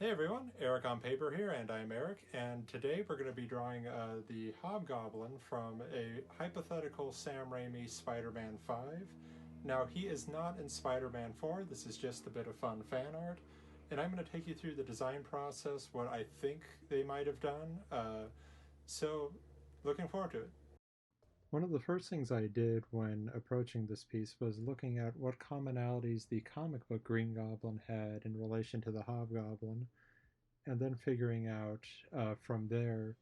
Hey everyone, ErikOnPaper here, and I'm Erik, and today we're going to be drawing the Hobgoblin from a hypothetical Sam Raimi Spider-Man 5. Now, he is not in Spider-Man 4, this is just a bit of fun fan art, and I'm going to take you through the design process, what I think they might have done, so looking forward to it. One of the first things I did when approaching this piece was looking at what commonalities the comic book Green Goblin had in relation to the Hobgoblin, and then figuring out from there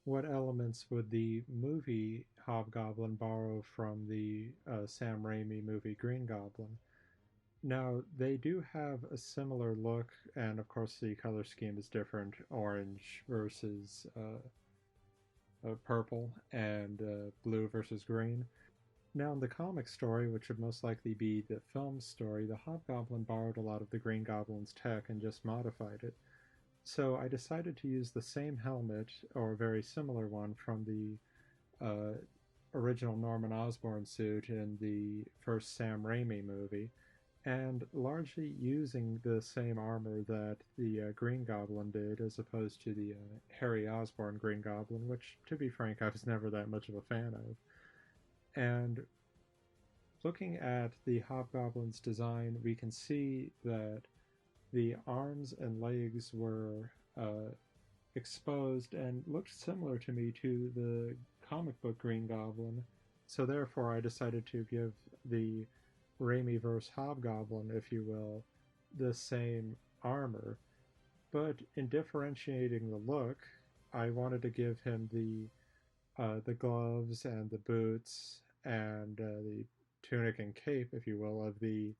what elements would the movie Hobgoblin borrow from the Sam Raimi movie Green Goblin. Now, they do have a similar look, and of course, the color scheme is different orange versus purple, and blue versus green. Now, in the comic story, which would most likely be the film story, the Hobgoblin borrowed a lot of the Green Goblin's tech and just modified it. So I decided to use the same helmet, or a very similar one, from the uh, original Norman Osborn suit in the first Sam Raimi movie, and largely using the same armor that the Green Goblin did, as opposed to the Harry Osborn Green Goblin, which, to be frank, I was never that much of a fan of. And looking at the Hobgoblin's design, we can see that the arms and legs were exposed and looked similar to me to the comic book Green Goblin. So therefore, I decided to give the Raimi-Verse Hobgoblin, if you will, the same armor. But in differentiating the look, I wanted to give him the gloves and the boots and the tunic and cape, if you will, of the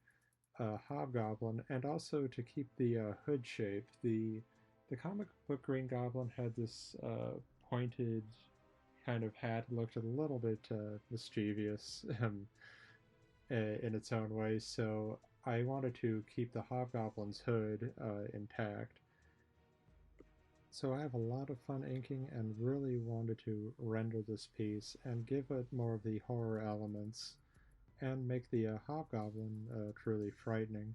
Hobgoblin, and also to keep the hood shape. The comic book Green Goblin had this pointed kind of hat, looked a little bit mischievous in its own way. So I wanted to keep the Hobgoblin's hood intact. So I have a lot of fun inking and really wanted to render this piece and give it more of the horror elements and make the Hobgoblin truly frightening.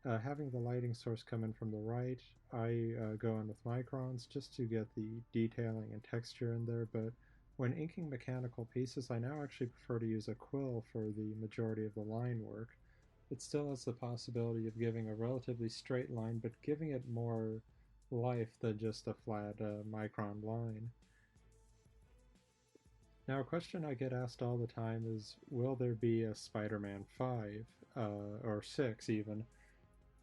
Having the lighting source come in from the right, I go in with microns just to get the detailing and texture in there, but when inking mechanical pieces, I now actually prefer to use a quill for the majority of the line work. It still has the possibility of giving a relatively straight line, but giving it more life than just a flat micron line. Now, a question I get asked all the time is, will there be a Spider-Man 5, or 6 even?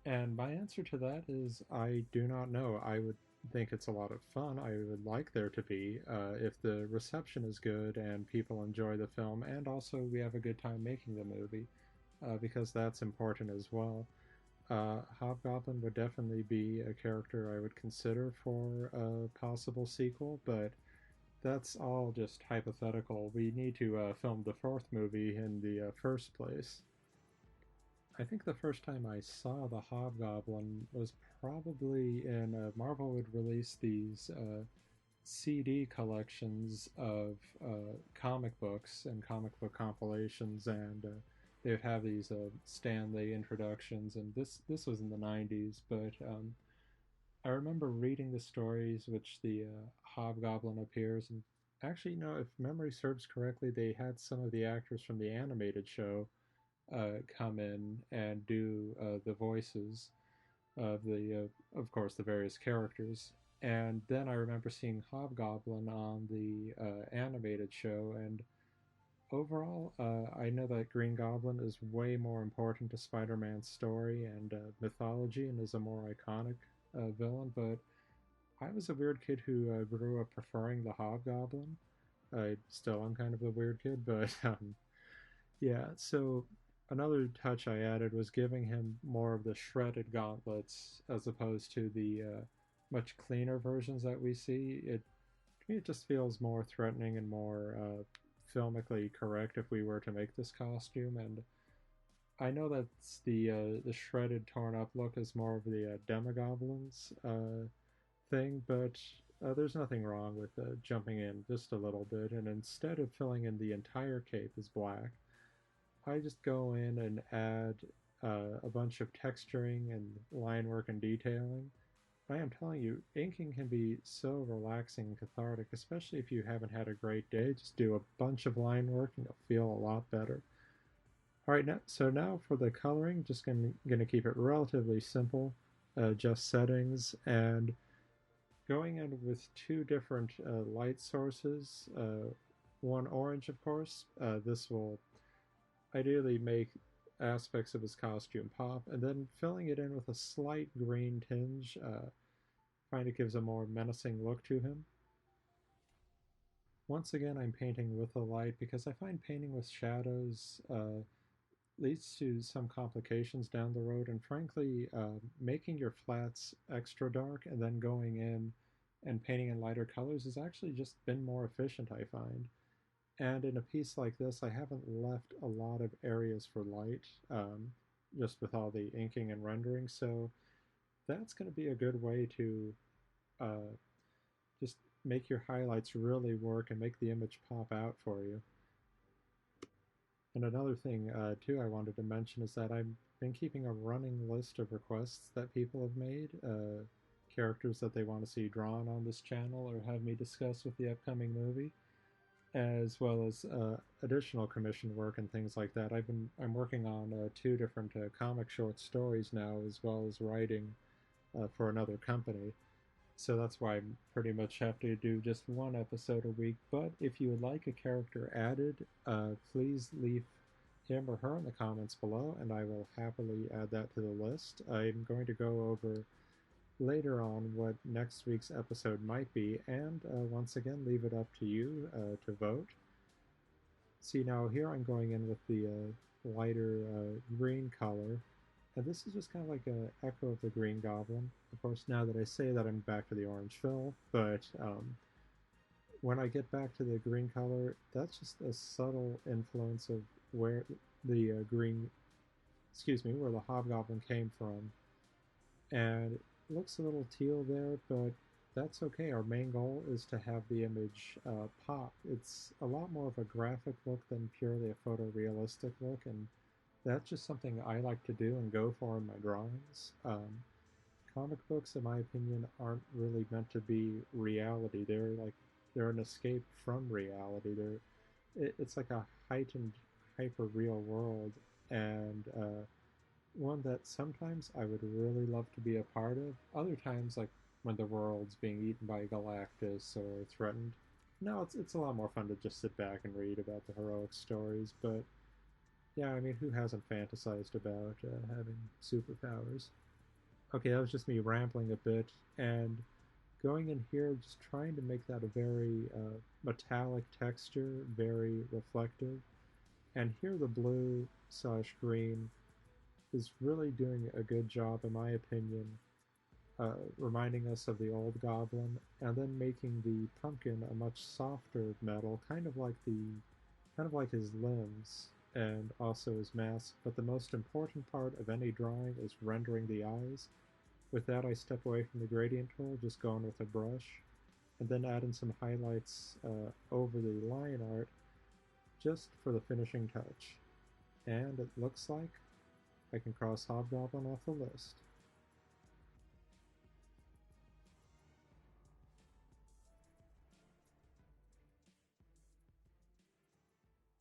And my answer to that is, I do not know. I would think it's a lot of fun. I would like there to be, if the reception is good and people enjoy the film, and also we have a good time making the movie, because that's important as well. Hobgoblin would definitely be a character I would consider for a possible sequel, but that's all just hypothetical. We need to film the fourth movie in the first place. I think the first time I saw the Hobgoblin was probably in Marvel would release these CD collections of comic books and comic book compilations, and they would have these Stan Lee introductions, and this was in the '90s, but I remember reading the stories which the Hobgoblin appears, and actually, if memory serves correctly, they had some of the actors from the animated show come in and do the voices of of course, the various characters. And then I remember seeing Hobgoblin on the animated show, and overall, I know that Green Goblin is way more important to Spider-Man's story and mythology, and is a more iconic villain. But I was a weird kid who grew up preferring the Hobgoblin. I still am kind of a weird kid, but yeah. So another touch I added was giving him more of the shredded gauntlets as opposed to the much cleaner versions that we see. To me, it just feels more threatening and more filmically correct if we were to make this costume. And I know that the shredded, torn up look is more of the Demogoblin's thing, but there's nothing wrong with jumping in just a little bit. And instead of filling in the entire cape as black, I just go in and add a bunch of texturing and line work and detailing. I am telling you, inking can be so relaxing and cathartic, especially if you haven't had a great day. Just do a bunch of line work and you'll feel a lot better. All right, now for the coloring, just gonna keep it relatively simple, just settings and going in with two different light sources. One orange, of course. This will ideally make aspects of his costume pop, and then filling it in with a slight green tinge. Find it gives a more menacing look to him. Once again, I'm painting with the light because I find painting with shadows leads to some complications down the road, and frankly, making your flats extra dark and then going in and painting in lighter colors has actually just been more efficient, I find. And in a piece like this, I haven't left a lot of areas for light, just with all the inking and rendering, so that's going to be a good way to uh, just make your highlights really work and make the image pop out for you. And another thing, too, I wanted to mention is that I've been keeping a running list of requests that people have made, characters that they want to see drawn on this channel or have me discuss with the upcoming movie, as well as additional commission work and things like that. I'm working on two different comic short stories now, as well as writing for another company. So that's why I pretty much have to do just one episode a week. But if you would like a character added, please leave him or her in the comments below, and I will happily add that to the list. I'm going to go over later on what next week's episode might be, and once again, leave it up to you to vote. See, now here I'm going in with the lighter green color, and this is just kind of like an echo of the Green Goblin. Of course, now that I say that, I'm back to the orange fill, but when I get back to the green color, that's just a subtle influence of where the where the Hobgoblin came from. And it looks a little teal there, but that's okay. Our main goal is to have the image pop. It's a lot more of a graphic look than purely a photorealistic look, and that's just something I like to do and go for in my drawings. Comic books, in my opinion, aren't really meant to be reality. They're an escape from reality. It's like a heightened, hyper real world, and one that sometimes I would really love to be a part of. Other times, like when the world's being eaten by Galactus or threatened, no, it's a lot more fun to just sit back and read about the heroic stories. But yeah, I mean, who hasn't fantasized about having superpowers? Okay, that was just me rambling a bit and going in here, just trying to make that a very metallic texture, very reflective. And here the blue slash green is really doing a good job, in my opinion, reminding us of the old goblin, and then making the pumpkin a much softer metal, kind of like his limbs and also his mask. But the most important part of any drawing is rendering the eyes. With that, I step away from the gradient tool, just going with a brush, and then add in some highlights over the line art just for the finishing touch. And it looks like I can cross Hobgoblin off the list.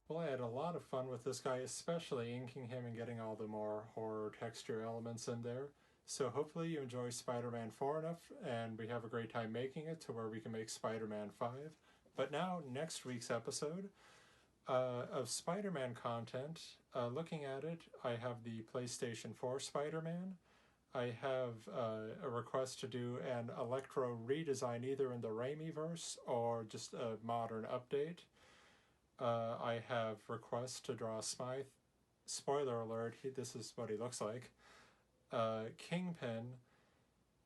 Well, I had a lot of fun with this guy, especially inking him and getting all the more horror texture elements in there. So hopefully you enjoy Spider-Man 4 enough, and we have a great time making it to where we can make Spider-Man 5. But now, next week's episode of Spider-Man content, looking at it, I have the PlayStation 4 Spider-Man. I have a request to do an Electro redesign either in the Raimi-Verse or just a modern update. I have requests to draw Smythe. Spoiler alert, this is what he looks like. Kingpin.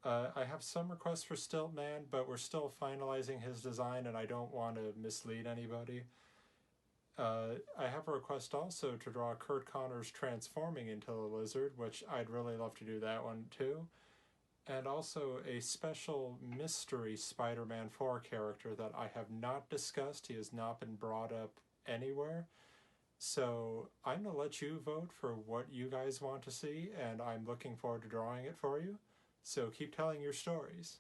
I have some requests for Stiltman, but we're still finalizing his design and I don't want to mislead anybody. I have a request also to draw Kurt Connors transforming into a lizard, which I'd really love to do that one too. And also a special mystery Spider-Man 4 character that I have not discussed. He has not been brought up anywhere. So I'm going to let you vote for what you guys want to see, and I'm looking forward to drawing it for you. So keep telling your stories.